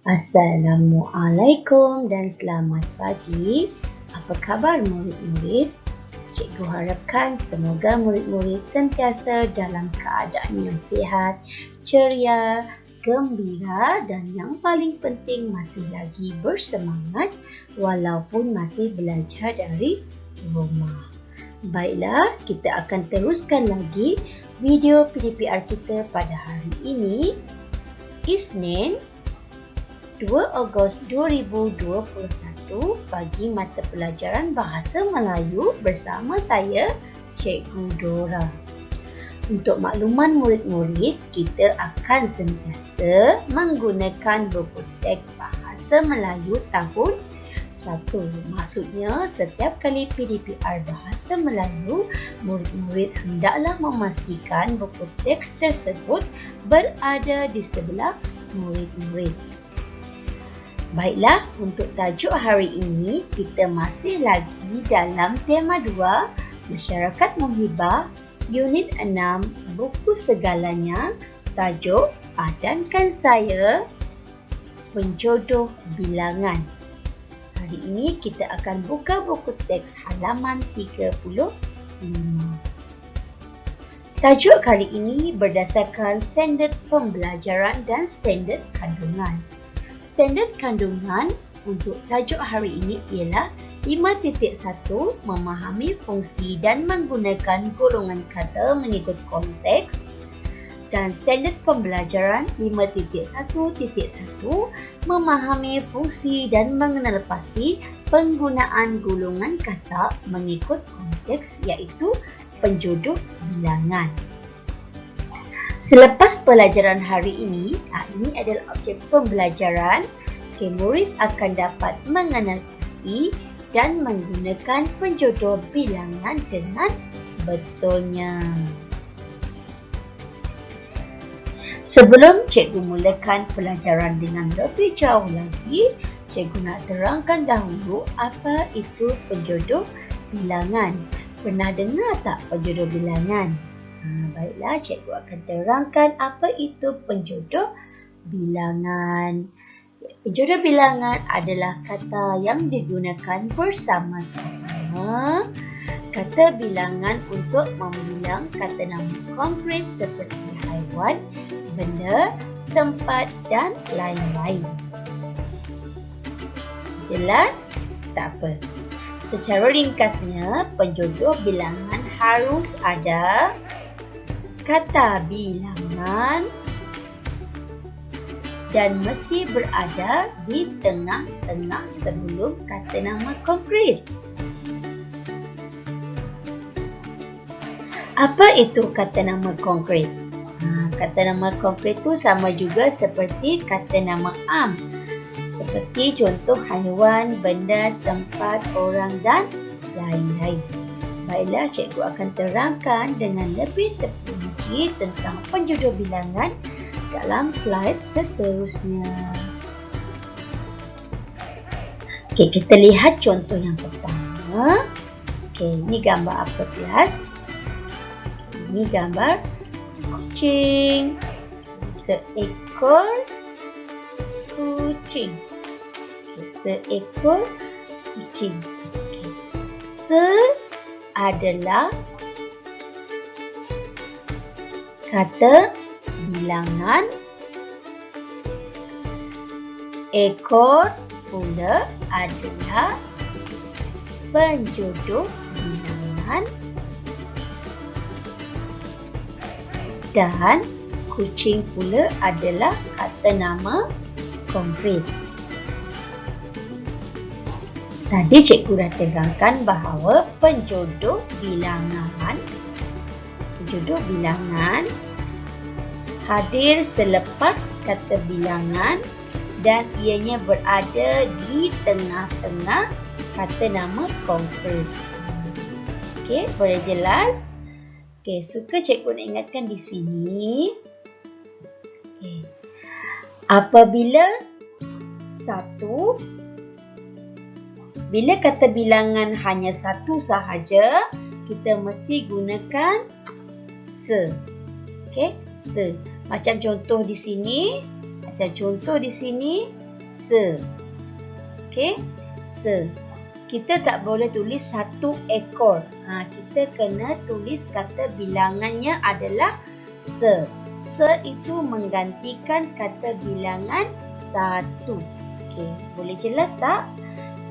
Assalamualaikum dan selamat pagi. Apa khabar murid-murid? Cikgu harapkan semoga murid-murid sentiasa dalam keadaan yang sihat, ceria, gembira dan yang paling penting masih lagi bersemangat walaupun masih belajar dari rumah. Baiklah, kita akan teruskan lagi video PDPR kita pada hari ini, Isnin 2 Ogos 2021 bagi mata pelajaran Bahasa Melayu bersama saya, Cikgu Dora. Untuk makluman murid-murid, kita akan sentiasa menggunakan buku teks Bahasa Melayu tahun 1. Maksudnya, setiap kali PDPR Bahasa Melayu, murid-murid hendaklah memastikan buku teks tersebut berada di sebelah murid-murid. Baiklah, untuk tajuk hari ini, kita masih lagi dalam tema 2, Masyarakat Muhibah, Unit 6, Buku Segalanya, tajuk Padankan Saya, Penjodoh Bilangan. Hari ini kita akan buka buku teks halaman 35. Tajuk kali ini berdasarkan standard pembelajaran dan standard kandungan. Standard kandungan untuk tajuk hari ini ialah 5.1 memahami fungsi dan menggunakan golongan kata mengikut konteks, dan standard pembelajaran 5.1.1 memahami fungsi dan mengenal pasti penggunaan golongan kata mengikut konteks iaitu penjodoh bilangan. Selepas pelajaran hari ini adalah objek pembelajaran, murid akan dapat mengenal pasti dan menggunakan penjodoh bilangan dengan betulnya. Sebelum cikgu mulakan pelajaran dengan lebih jauh lagi, cikgu nak terangkan dahulu apa itu penjodoh bilangan. Pernah dengar tak penjodoh bilangan? Baiklah, cikgu akan terangkan apa itu penjodoh bilangan. Penjodoh bilangan adalah kata yang digunakan bersama-sama. Kata bilangan untuk membilang kata nama konkret seperti haiwan, benda, tempat dan lain-lain. Jelas? Tak apa. Secara ringkasnya, penjodoh bilangan harus ada kata bilangan dan mesti berada di tengah-tengah sebelum kata nama konkret. Apa itu kata nama konkret? Kata nama konkret itu sama juga seperti kata nama am. Seperti contoh haiwan, benda, tempat, orang dan lain-lain. Baiklah, cikgu akan terangkan dengan lebih terperinci tentang penjodoh bilangan dalam slide seterusnya. Okey, kita lihat contoh yang pertama. Okey, ini gambar apa kelas? Ini gambar kucing. Seekor kucing. Seekor kucing. Se adalah kata bilangan, ekor pula adalah penjodoh bilangan, dan kucing pula adalah kata nama konkret. Tadi cikgu dah terangkan bahawa penjodoh bilangan hadir selepas kata bilangan dan ianya berada di tengah-tengah kata nama konkret. Okey, boleh jelas? Okey, suka cikgu nak ingatkan di sini. Okey. Bila kata bilangan hanya satu sahaja, kita mesti gunakan se. Okey, se. Macam contoh di sini, se. Okey, se. Kita tak boleh tulis satu ekor. Kita kena tulis kata bilangannya adalah se. Se itu menggantikan kata bilangan satu. Okey, boleh jelas tak?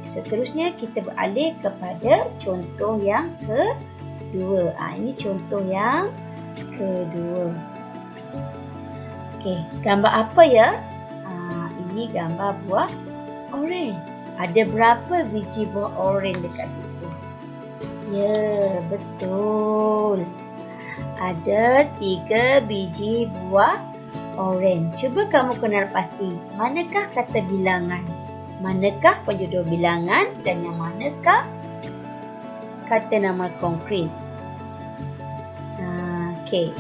Seterusnya kita beralih kepada contoh yang kedua. Ini contoh yang kedua. Okey, gambar apa ya? Ini gambar buah oren. Ada berapa biji buah oren dekat situ? Ya, betul. Ada 3 biji buah oren. Cuba kamu kenal pasti, manakah kata bilangan? Manakah penjodoh bilangan dan yang manakah kata nama konkret? Okey.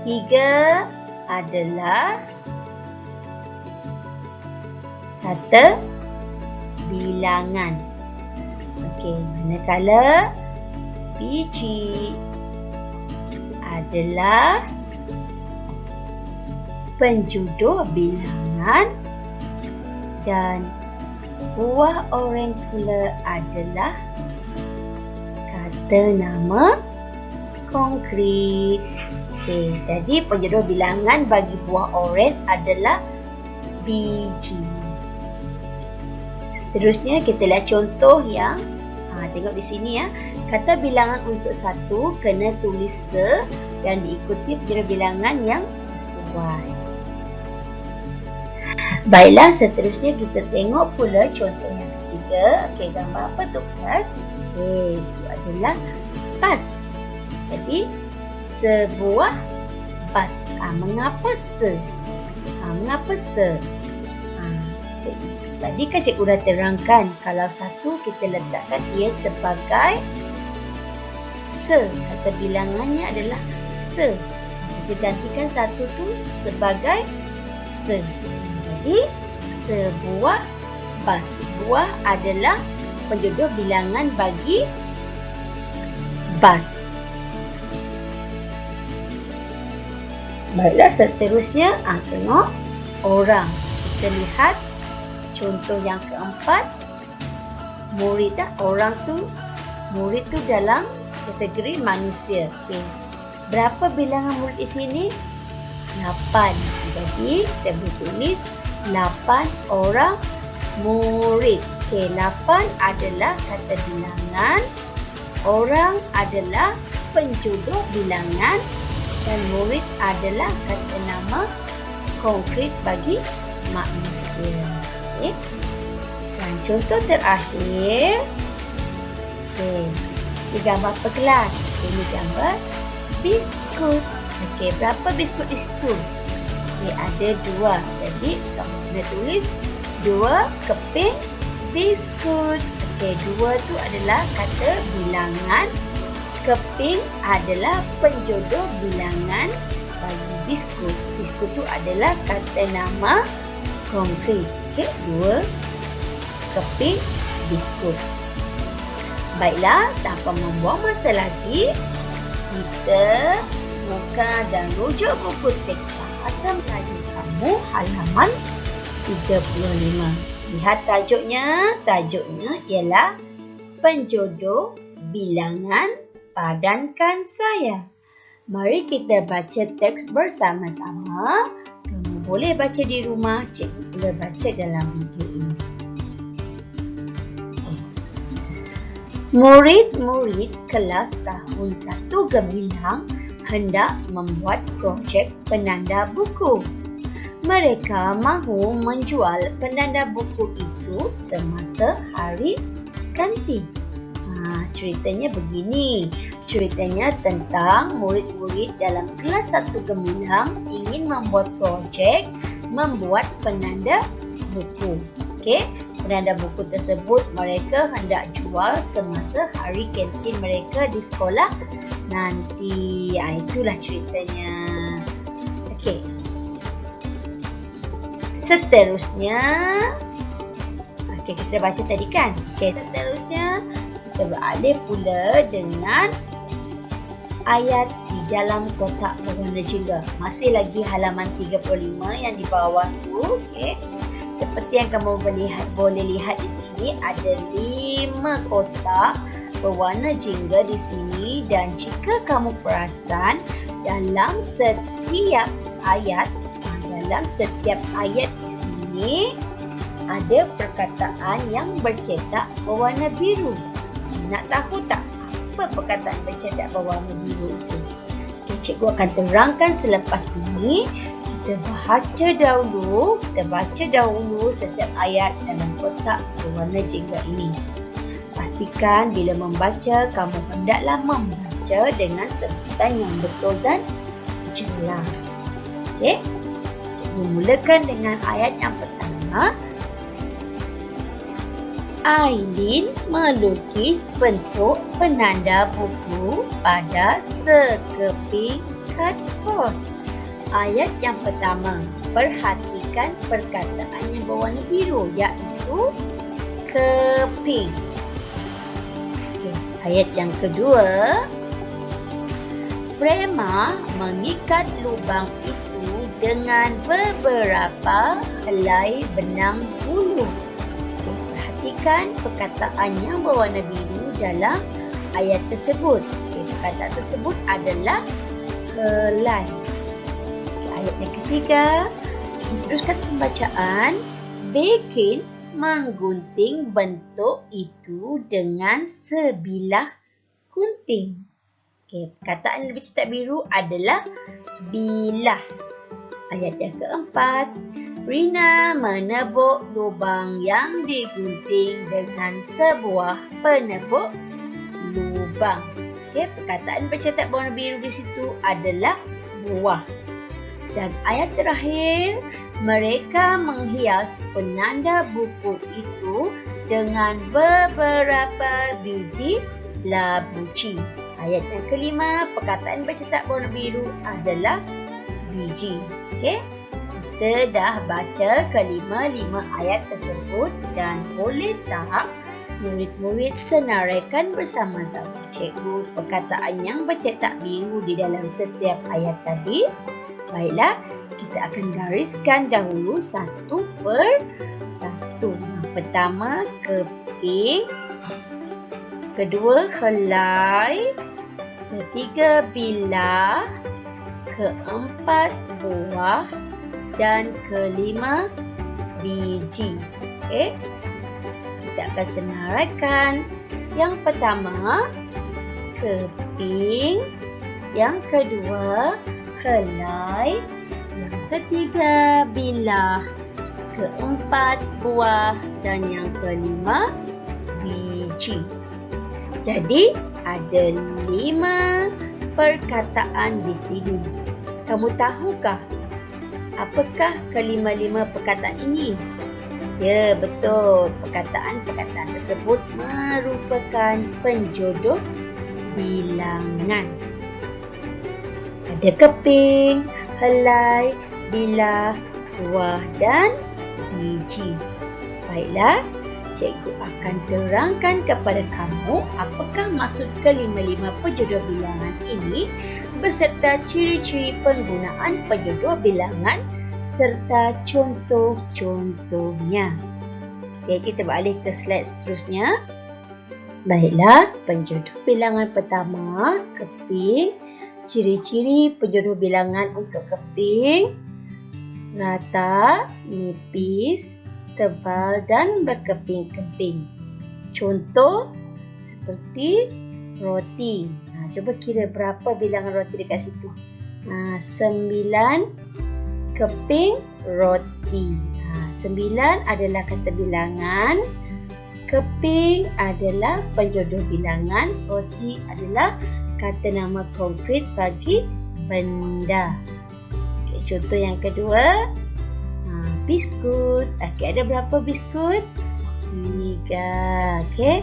3 adalah kata bilangan. Okey, manakala biji adalah penjodoh bilangan dan buah oren pula adalah kata nama konkret. Okey, jadi penjodoh bilangan bagi buah oren adalah biji. Seterusnya kita lihat contoh yang tengok di sini ya. Kata bilangan untuk satu kena tulis se dan diikuti penjodoh bilangan yang sesuai. Baiklah, seterusnya kita tengok pula contoh yang ketiga. Okey, gambar apa tu kelas? Okey, itu adalah bas. Jadi sebuah bas. Mengapa se? Mengapa se? Tadi kan cikgu dah terangkan, kalau satu kita letakkan ia sebagai se. Kata bilangannya adalah se. Kita gantikan satu tu sebagai se. Jadi sebuah bas. Buah adalah penjodoh bilangan bagi bas. Baiklah, seterusnya tengok orang. Kita lihat contoh yang keempat. Murid orang tu, murid tu dalam kategori manusia. Okey. Berapa bilangan murid di sini? 8. Jadi kita boleh tulis 8 orang murid. Okey, 8 adalah kata bilangan, orang adalah penjodoh bilangan dan murid adalah kata nama konkret bagi manusia. Okay. Dan contoh terakhir. Okay. Ini gambar apa kelas? Ini gambar biskut. Okay, berapa biskut di situ? Okay, ada 2. Jadi kamu kena tulis 2 keping biskut. Okay, 2 tu adalah kata bilangan. Keping adalah penjodoh bilangan bagi biskut. Biskut tu adalah kata nama konkret. Okey, 2 keping biskut. Baiklah, tanpa membuang masa lagi, kita buka dan rujuk buku teks bahasa Melayu kamu halaman 35. Lihat tajuknya. Tajuknya ialah penjodoh bilangan padankan saya. Mari kita baca teks bersama-sama. Kamu boleh baca di rumah, cikgu boleh baca dalam video ini. Murid-murid kelas tahun 1 Gemilang hendak membuat projek penanda buku. Mereka mahu menjual penanda buku itu semasa hari ganti. Ceritanya begini. Ceritanya tentang murid-murid dalam kelas 1 Gemilang ingin membuat projek membuat penanda buku. Okey, penanda buku tersebut mereka hendak jual semasa hari kantin mereka di sekolah nanti. Itulah ceritanya. Okey. Seterusnya, kita baca tadi kan? Seterusnya kita beralih pula dengan ayat di dalam kotak berwarna jingga. Masih lagi halaman 35 yang di bawah tu. Seperti yang kamu boleh lihat di sini, ada 5 kotak berwarna jingga di sini, dan jika kamu perasan dalam setiap ayat di sini ada perkataan yang bercetak berwarna biru. Nak tahu tak apa perkataan bercetak berwarna biru itu? Okay, cikgu akan terangkan selepas ini. Kita baca dahulu setiap ayat dalam kotak berwarna jingga ini. Pastikan bila membaca, kamu hendaklah membaca dengan sebutan yang betul dan jelas. Okey? Cikgu mulakan dengan ayat yang pertama. Aileen melukis bentuk penanda buku pada sekeping kadpot. Ayat yang pertama, perhatikan perkataan yang berwarna biru, iaitu keping. Okay. Ayat yang kedua, Prema mengikat lubang itu dengan beberapa helai benang bulu. Okay. Perhatikan perkataan yang berwarna biru dalam ayat tersebut. Okay. Perkataan tersebut adalah helai. Ayat yang ketiga, teruskan pembacaan. Bekin menggunting bentuk itu dengan sebilah gunting. Okey, perkataan yang bercetak biru adalah bilah. Ayat yang keempat, Rina menebuk lubang yang digunting dengan sebuah penebuk lubang. Okey, perkataan bercetak berwarna biru di situ adalah buah. Dan ayat terakhir, mereka menghias penanda buku itu dengan beberapa biji labuci. Ayat yang kelima, perkataan bercetak berwarna biru adalah biji. Okey? Kita dah baca kelima-lima ayat tersebut, dan boleh tak murid-murid senaraikan bersama-sama cikgu perkataan yang bercetak biru di dalam setiap ayat tadi? Baiklah, kita akan gariskan dahulu satu per satu. Yang pertama, keping. Kedua, helai. Ketiga, bilah. Keempat, buah. Dan kelima, biji. Okey? Kita akan senaraikan. Yang pertama, keping. Yang kedua, helai. Yang ketiga, bilah. Keempat, buah. Dan yang kelima, biji. Jadi, ada 5 perkataan di sini. Kamu tahukah apakah kelima-lima perkataan ini? Ya, betul. Perkataan-perkataan tersebut merupakan penjodoh bilangan. Ada keping, helai, bilah, buah dan biji. Baiklah, cikgu akan terangkan kepada kamu apakah maksud kelima-lima penjodoh bilangan ini beserta ciri-ciri penggunaan penjodoh bilangan serta contoh-contohnya. Okey, kita beralih ke slide seterusnya. Baiklah, penjodoh bilangan pertama, keping. Ciri-ciri penjodoh bilangan untuk keping: rata, nipis, tebal dan berkeping-keping. Contoh seperti roti. Cuba kira berapa bilangan roti dekat situ. 9 keping roti. 9 adalah kata bilangan. Keping adalah penjodoh bilangan. Roti adalah kata nama konkret bagi benda. Okay, contoh yang kedua, biskut. Okay, ada berapa biskut? 3. Okay,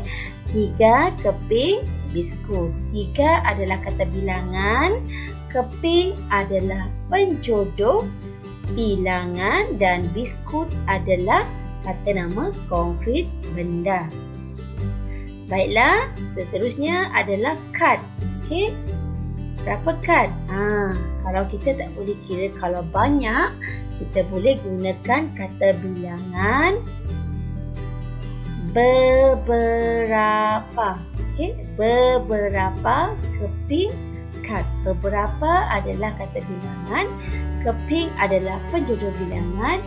3 keping biskut. 3 adalah kata bilangan. Keping adalah penjodoh bilangan dan biskut adalah kata nama konkret benda. Baiklah, seterusnya adalah kad. Okey. berapa kad? Kalau kita tak boleh kira kalau banyak, kita boleh gunakan kata bilangan beberapa. Okey, beberapa keping kad. Beberapa adalah kata bilangan, keping adalah penjodoh bilangan,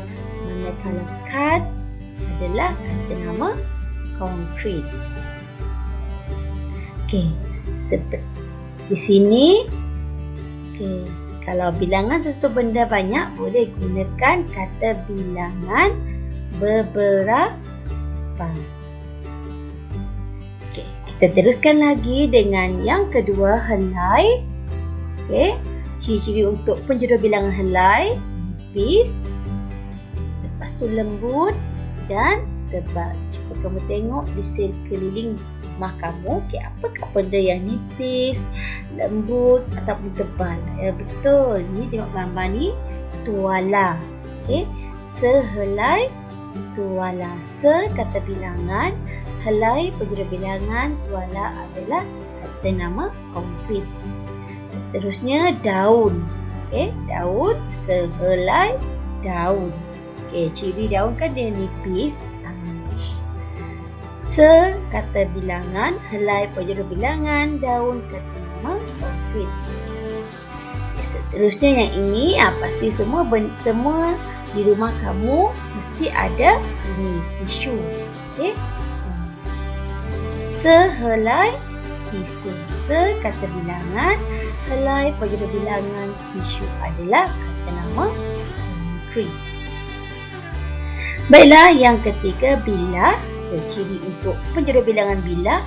manakala kad adalah kata nama konkret. Okey, di sini, kalau bilangan sesuatu benda banyak, boleh gunakan kata bilangan beberapa. Okey, kita teruskan lagi dengan yang kedua, helai. Okey, ciri-ciri untuk penjodoh bilangan helai, nipis, lepas tu lembut dan tebal. Cuba kamu tengok di sekeliling rumah kamu, apakah benda yang nipis, lembut ataupun tebal? Betul, ni tengok gambar ni, tuala. Sehelai tuala. Se kata bilangan, helai penjodoh bilangan, tuala adalah kata nama konkret. Seterusnya daun. Daun, sehelai daun. Ciri daun kan dia nipis. Se kata bilangan, helai penjodoh bilangan, daun kata nama konkret. Seterusnya yang ini, pasti semua di rumah kamu mesti ada ini, tisu. Sehelai tisu. Se kata bilangan, helai penjodoh bilangan, tisu adalah kata nama konkret. Baiklah, yang ketiga, bilah. Ciri untuk penjodoh bilangan bilah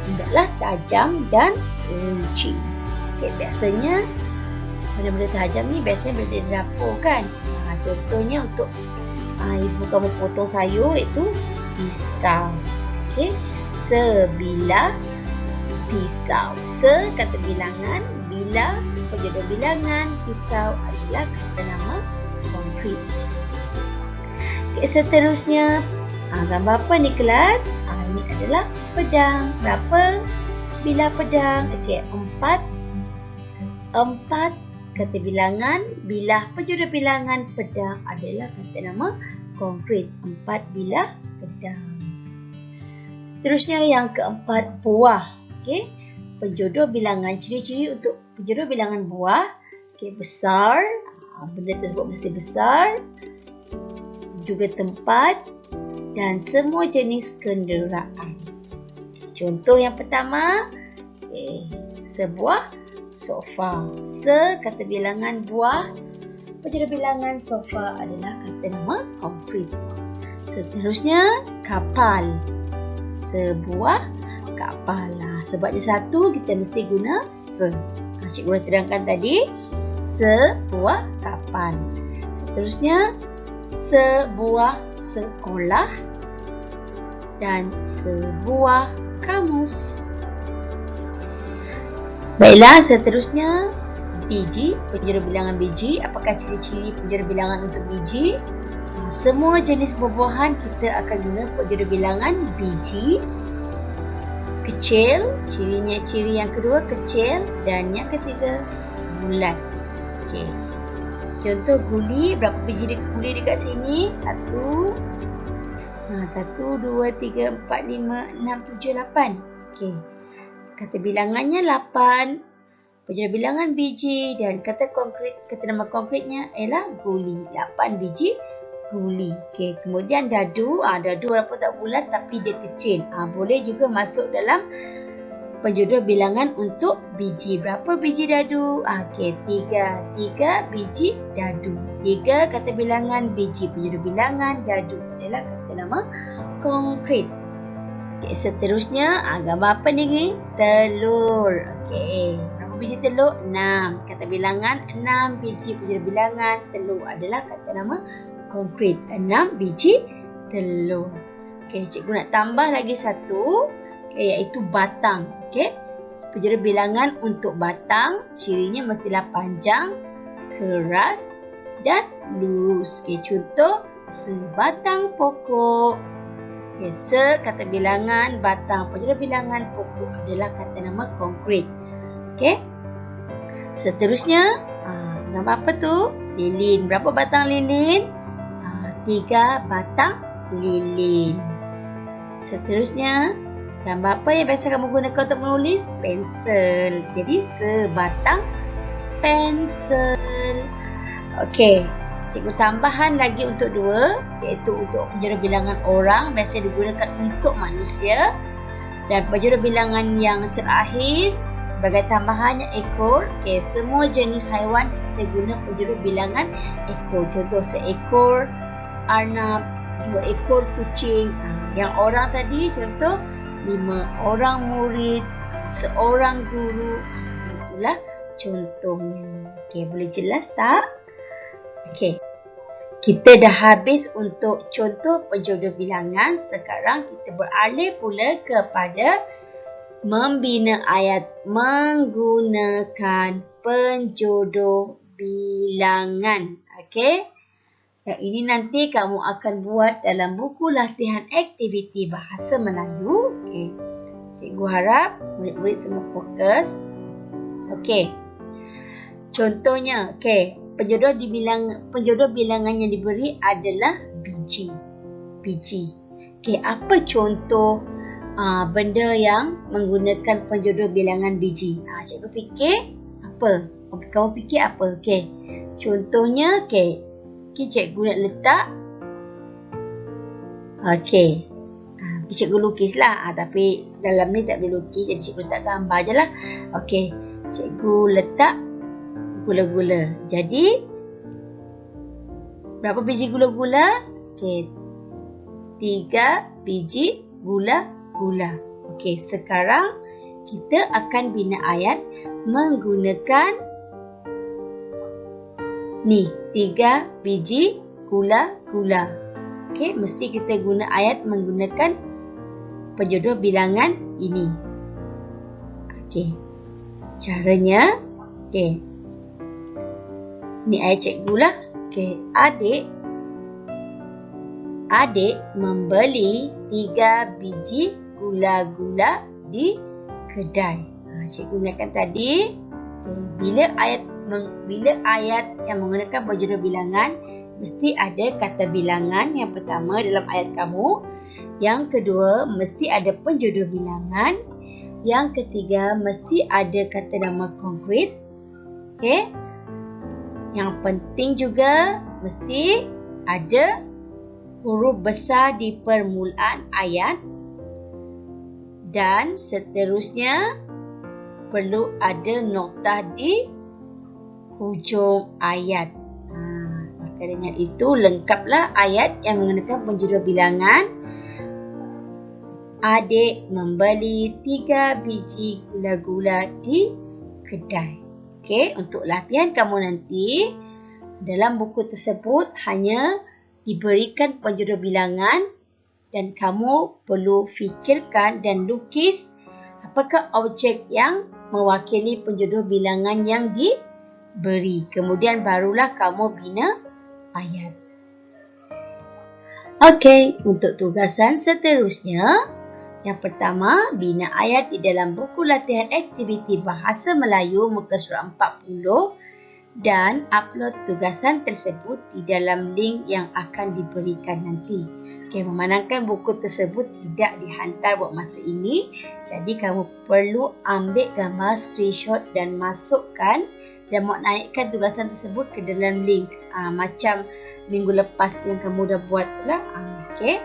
hendaklah tajam dan rinci. Biasanya benda-benda tajam ni biasanya berada di dapur kan. Contohnya untuk ibu kamu potong sayur, itu pisau. Sebilah pisau. Se kata bilangan, bilah penjodoh bilangan, pisau adalah kata nama konkret. Seterusnya, gambar apa ni kelas? Ini adalah pedang. Berapa bilah pedang? Empat kata bilangan, bilah penjodoh bilangan, pedang adalah kata nama konkret. 4 bilah pedang. Seterusnya yang keempat, buah. Penjodoh bilangan. Ciri-ciri untuk penjodoh bilangan buah. Besar. Benda tersebut mesti besar. Juga tempat. Dan semua jenis kenderaan. Contoh yang pertama, sebuah sofa. Se kata bilangan buah, penjodoh bilangan sofa adalah kata nama konkret. Seterusnya, kapal. Sebuah kapal. Sebab dia satu, kita mesti guna se. Cikgu dah terangkan tadi, sebuah kapal. Seterusnya, sebuah sekolah dan sebuah kamus. Baiklah, seterusnya biji, penjodoh bilangan biji. Apakah ciri-ciri penjodoh bilangan untuk biji? Semua jenis buah-buahan kita akan guna penjodoh bilangan biji. Kecil, ciri yang kedua kecil, dan yang ketiga bulat. Contoh guli, berapa biji guli dekat sini? 1, 2, 3, 4, 5, 6, 7, 8. Kata bilangannya 8. Penjodoh bilangan biji dan kata nama konkretnya ialah guli. 8 biji guli. Kemudian dadu. Dadu walaupun tak bulat tapi dia kecil. Boleh juga masuk dalam penjodoh bilangan untuk biji. Berapa biji dadu? 3 biji dadu. 3 kata bilangan biji. Penjodoh bilangan dadu adalah kata nama konkret. Seterusnya, gambar apa ni? Telur. Berapa biji telur? 6. Kata bilangan 6 biji. Penjodoh bilangan telur adalah kata nama konkret. 6 biji telur. Cikgu nak tambah lagi satu, iaitu batang. Penjodoh bilangan untuk batang, cirinya mestilah panjang, keras dan lurus. Contoh, sebatang pokok. Se kata bilangan batang, penjodoh bilangan pokok adalah kata nama konkret. Seterusnya, gambar apa tu? Lilin. Berapa batang lilin? 3 batang lilin. Seterusnya, gambar apa yang biasa kamu gunakan untuk menulis? Pensel. Jadi, sebatang pensel. Okey. Cikgu tambahan lagi untuk 2, iaitu untuk penjuru bilangan orang biasa digunakan untuk manusia, dan penjuru bilangan yang terakhir sebagai tambahannya ekor. Okey, semua jenis haiwan kita guna penjuru bilangan ekor. Contoh seekor arnab, 2 ekor kucing. Yang orang tadi contoh 5 orang murid, seorang guru. Itulah contohnya. Okey, boleh jelas tak? Okey. Kita dah habis untuk contoh penjodoh bilangan. Sekarang kita beralih pula kepada membina ayat menggunakan penjodoh bilangan. Okey. Yang ini nanti kamu akan buat dalam buku latihan aktiviti bahasa Melayu. Okey. Cikgu harap murid-murid semua fokus. Okey. Contohnya, okey. Penjodoh bilangan yang diberi adalah biji. Biji. Okey, apa contoh benda yang menggunakan penjodoh bilangan biji? Cikgu fikir apa? Kamu fikir apa? Okey. Contohnya, okey. Cikgu nak letak. Okey. Cikgu lukislah. Tapi dalam ni tak boleh lukis, jadi cikgu letak gambar je lah. Okey. Cikgu letak gula-gula. Jadi, berapa biji gula-gula? Okey, 3 biji gula-gula. Okey, sekarang kita akan bina ayat menggunakan ni, 3 biji gula-gula. Okey, mesti kita guna ayat menggunakan penjodoh bilangan ini. Okey, caranya, okey. Ni ayat cikgu lah. Okey, adik membeli 3 biji gula-gula di kedai. Cikgu ingatkan tadi, bila ayat yang menggunakan penjodoh bilangan, mesti ada kata bilangan yang pertama dalam ayat kamu. Yang kedua, mesti ada penjodoh bilangan. Yang ketiga, mesti ada kata nama konkret. Okey. Yang penting juga mesti ada huruf besar di permulaan ayat, dan seterusnya perlu ada noktah di hujung ayat. Maka dengan itu lengkaplah ayat yang menggunakan penjodoh bilangan. Adik membeli 3 biji gula-gula di kedai. Okey, untuk latihan kamu nanti, dalam buku tersebut hanya diberikan penjodoh bilangan dan kamu perlu fikirkan dan lukis apakah objek yang mewakili penjodoh bilangan yang diberi. Kemudian barulah kamu bina ayat. Okey, untuk tugasan seterusnya, yang pertama, bina ayat di dalam buku latihan aktiviti bahasa Melayu muka surat 40 dan upload tugasan tersebut di dalam link yang akan diberikan nanti. Okey, memandangkan buku tersebut tidak dihantar buat masa ini, jadi kamu perlu ambil gambar screenshot dan masukkan dan naikkan tugasan tersebut ke dalam link. Macam minggu lepas yang kamu dah buat lah. Okey.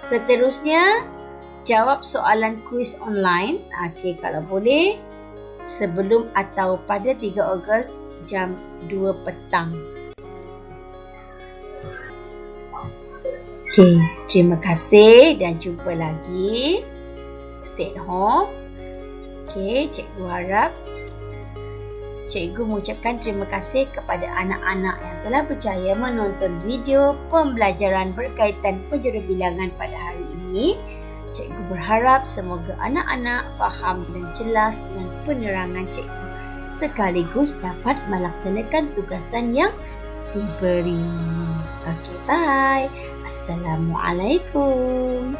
Seterusnya, jawab soalan kuis online. Okey, kalau boleh sebelum atau pada 3 Ogos jam 2 petang. Okey, terima kasih dan jumpa lagi. Stay at home. Okey, cikgu harap cikgu mengucapkan terima kasih kepada anak-anak yang telah berjaya menonton video pembelajaran berkaitan penjodoh bilangan pada hari ini. Cikgu berharap semoga anak-anak faham dan jelas dengan penerangan cikgu sekaligus dapat melaksanakan tugasan yang diberi. Okey, bye. Assalamualaikum.